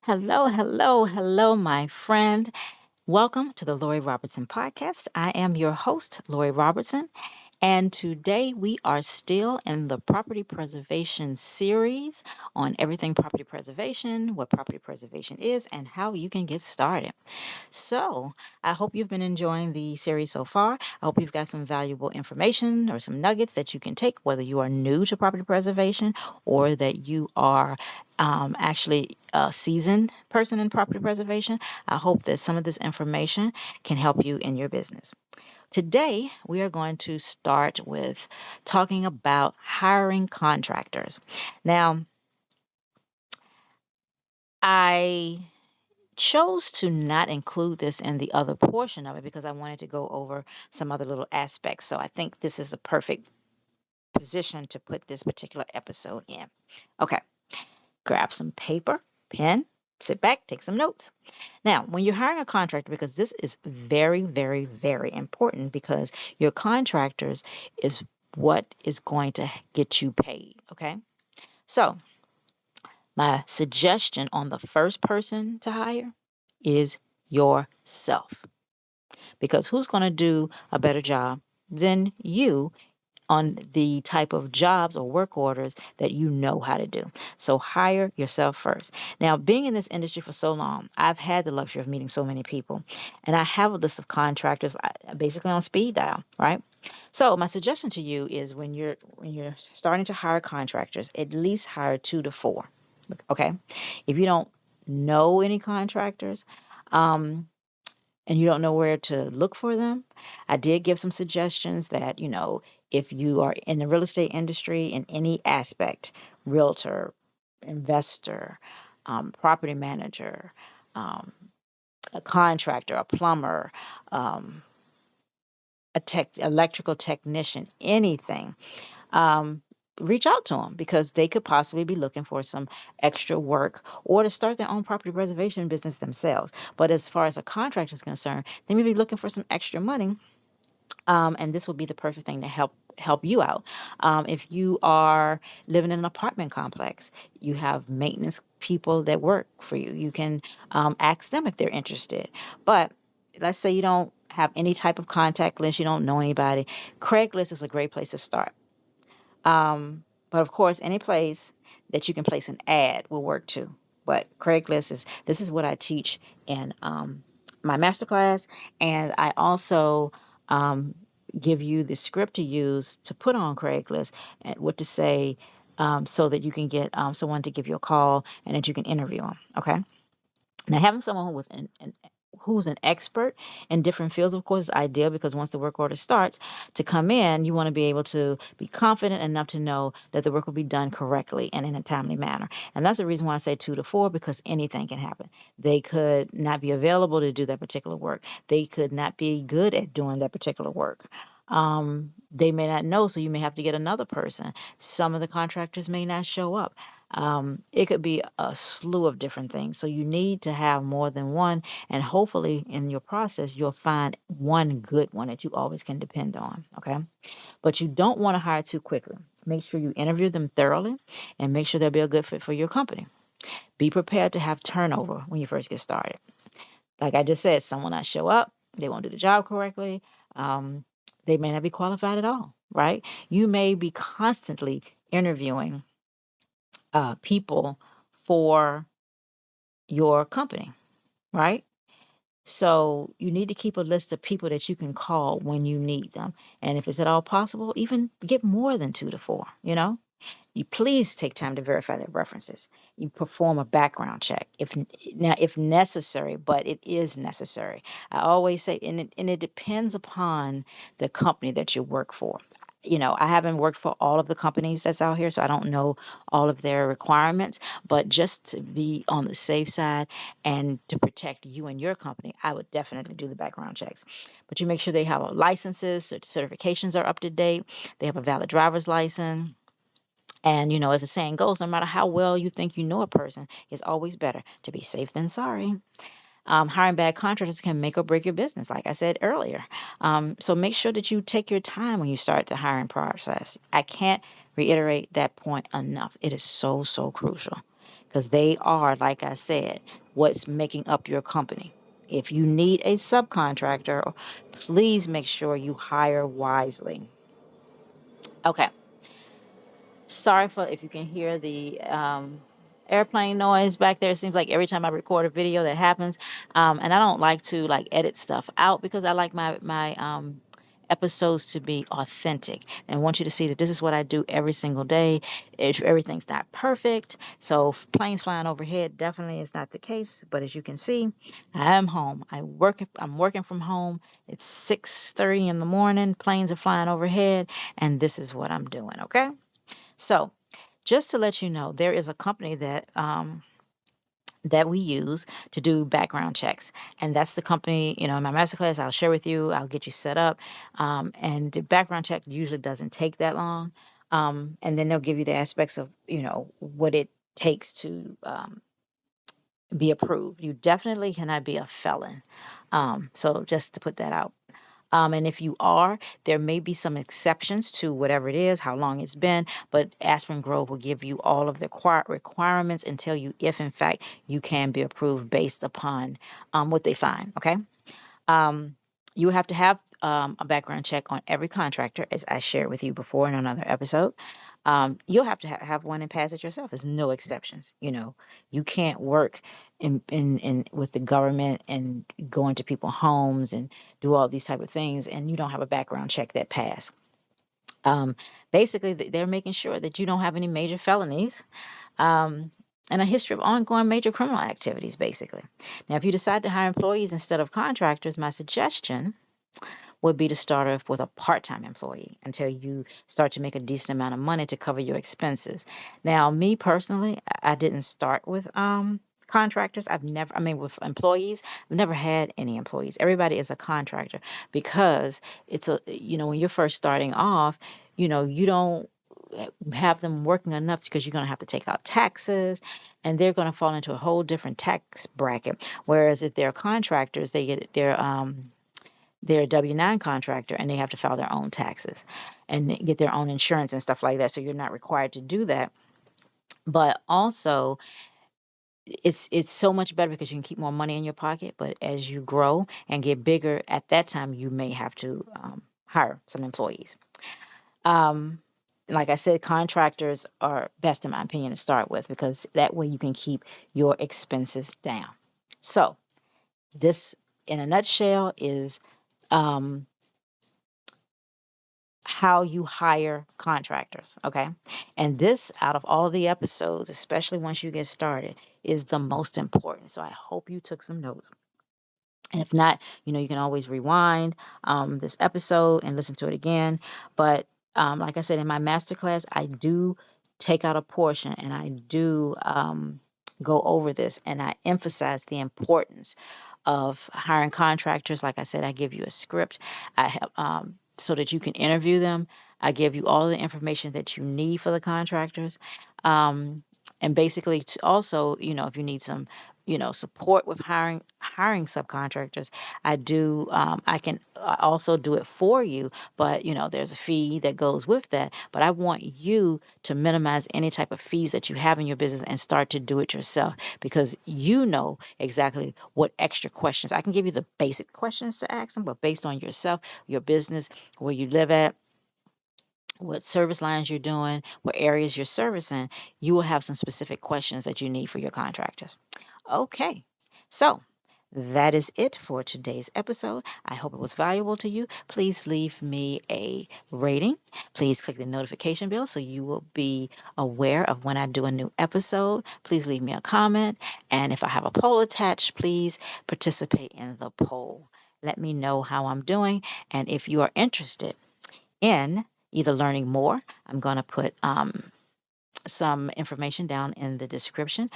Hello, hello, hello, my friend. Welcome to the Lori Robertson Podcast. I am your host, Lori Robertson, and today we are still in the property preservation series on everything property preservation, what property preservation is, and how you can get started. So, I hope you've been enjoying the series so far. I hope you've got some valuable information or some nuggets that you can take, whether you are new to property preservation or that you are actually a seasoned person in property preservation. I hope that some of this information can help you in your business. Today, we are going to start with talking about hiring contractors. Now, I chose to not include this in the other portion of it because I wanted to go over some other little aspects. So I think this is a perfect position to put this particular episode in. Okay, grab some paper, pen, sit back, take some notes. Now, when you're hiring a contractor, because this is very, very, very important because your contractors is what is going to get you paid. Okay, so my suggestion on the first person to hire is yourself. Because who's going to do a better job than you on the type of jobs or work orders that you know how to do? So hire yourself first. Now, being in this industry for so long, I've had the luxury of meeting so many people, and I have a list of contractors basically on speed dial, right? So my suggestion to you is when you're starting to hire contractors, at least hire 2 to 4. Okay, if you don't know any contractors, and you don't know where to look for them, I did give some suggestions that, if you are in the real estate industry in any aspect, realtor, investor, property manager, a contractor, a plumber, um, electrical technician, anything, um, reach out to them because they could possibly be looking for some extra work or to start their own property preservation business themselves. But as far as a contractor is concerned, they may be looking for some extra money, and this would be the perfect thing to help you out. If you are living in an apartment complex, you have maintenance people that work for you. You can ask them if they're interested. But let's say you don't have any type of contact list, you don't know anybody. Craigslist is a great place to start. But of course, any place that you can place an ad will work too. But Craigslist this is what I teach in my masterclass, and I also give you the script to use to put on Craigslist and what to say, so that you can get someone to give you a call and that you can interview them. Okay. Now, having someone who's an expert in different fields, of course, is ideal because once the work order starts to come in, you want to be able to be confident enough to know that the work will be done correctly and in a timely manner. And that's the reason why I say 2 to 4, because anything can happen. They could not be available to do that particular work. They could not be good at doing that particular work. They may not know, so you may have to get another person. Some of the contractors may not show up. It could be a slew of different things. So you need to have more than one. And hopefully in your process, you'll find one good one that you always can depend on. Okay. But you don't want to hire too quickly. Make sure you interview them thoroughly and make sure they'll be a good fit for your company. Be prepared to have turnover when you first get started. Like I just said, someone not show up, they won't do the job correctly. They may not be qualified at all, right? You may be constantly interviewing people for your company, right? So you need to keep a list of people that you can call when you need them. And if it's at all possible, even get more than 2 to 4. You please take time to verify their references. You perform a background check if necessary, but it is necessary. I always say, and it depends upon the company that you work for. I haven't worked for all of the companies that's out here, so I don't know all of their requirements. But just to be on the safe side and to protect you and your company, I would definitely do the background checks. But you make sure they have licenses, certifications are up to date, they have a valid driver's license. And, as the saying goes, no matter how well you think you know a person, it's always better to be safe than sorry. Hiring bad contractors can make or break your business, like I said earlier. So make sure that you take your time when you start the hiring process. I can't reiterate that point enough. It is so, so crucial. because they are, like I said, what's making up your company. If you need a subcontractor, please make sure you hire wisely. Okay. Sorry for if you can hear the airplane noise back there. It seems like every time I record a video that happens. And I don't like to like edit stuff out because I like my episodes to be authentic, and I want you to see that this is what I do every single day. If everything's not perfect, so planes flying overhead definitely is not the case. But as you can see, I am home. I'm working from home. It's 6:30 in the morning. Planes are flying overhead, and this is what I'm doing. Okay. So, just to let you know, there is a company that we use to do background checks, and that's the company. In my masterclass, I'll share with you. I'll get you set up, and the background check usually doesn't take that long. And then they'll give you the aspects of what it takes to be approved. You definitely cannot be a felon. So just to put that out. And if you are, there may be some exceptions to whatever it is, how long it's been, but Aspen Grove will give you all of the requirements and tell you if, in fact, you can be approved based upon what they find. Okay. You have to have a background check on every contractor, as I shared with you before in another episode. You'll have to have one and pass it yourself. There's no exceptions. You can't work in with the government and go into people's homes and do all these type of things, and you don't have a background check that pass. Basically, they're making sure that you don't have any major felonies. And a history of ongoing major criminal activities, basically. Now, if you decide to hire employees instead of contractors, my suggestion would be to start off with a part-time employee until you start to make a decent amount of money to cover your expenses. Now, me personally, I didn't start with contractors. With employees, I've never had any employees. Everybody is a contractor because it's when you're first starting off, you don't have them working enough because you're going to have to take out taxes and they're going to fall into a whole different tax bracket. Whereas if they're contractors, they're a W-9 contractor and they have to file their own taxes and get their own insurance and stuff like that. So you're not required to do that. But also, it's so much better because you can keep more money in your pocket. But as you grow and get bigger, at that time, you may have to hire some employees. Like I said, contractors are best, in my opinion, to start with because that way you can keep your expenses down. So this, in a nutshell, is how you hire contractors. Okay. And this, out of all the episodes, especially once you get started, is the most important. So I hope you took some notes. And if not, you can always rewind this episode and listen to it again. But like I said, in my masterclass, I do take out a portion and I do go over this and I emphasize the importance of hiring contractors. Like I said, I give you a script. I have so that you can interview them. I give you all the information that you need for the contractors. And basically to also, if you need some, support with hiring subcontractors, I can also do it for you, but there's a fee that goes with that. But I want you to minimize any type of fees that you have in your business and start to do it yourself because you know exactly what extra questions. I can give you the basic questions to ask them, but based on yourself, your business, where you live at, what service lines you're doing, what areas you're servicing, you will have some specific questions that you need for your contractors. Okay, so that is it for today's episode. I hope it was valuable to you. Please leave me a rating. Please click the notification bell so you will be aware of when I do a new episode. Please leave me a comment. And if I have a poll attached, please participate in the poll. Let me know how I'm doing. And if you are interested in either learning more, I'm going to put some information down in the description.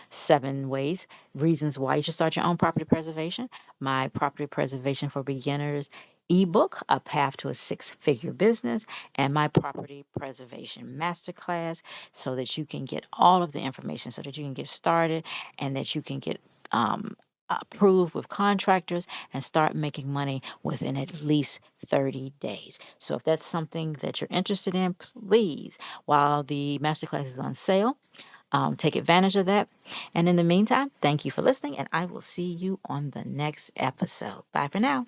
7 reasons why you should start your own property preservation. My property preservation for beginners ebook, A Path to a Six-Figure Business, and my property preservation masterclass, so that you can get all of the information, so that you can get started and that you can get approved with contractors and start making money within at least 30 days. So if that's something that you're interested in, please, while the masterclass is on sale, take advantage of that. And in the meantime, thank you for listening, and I will see you on the next episode. Bye for now.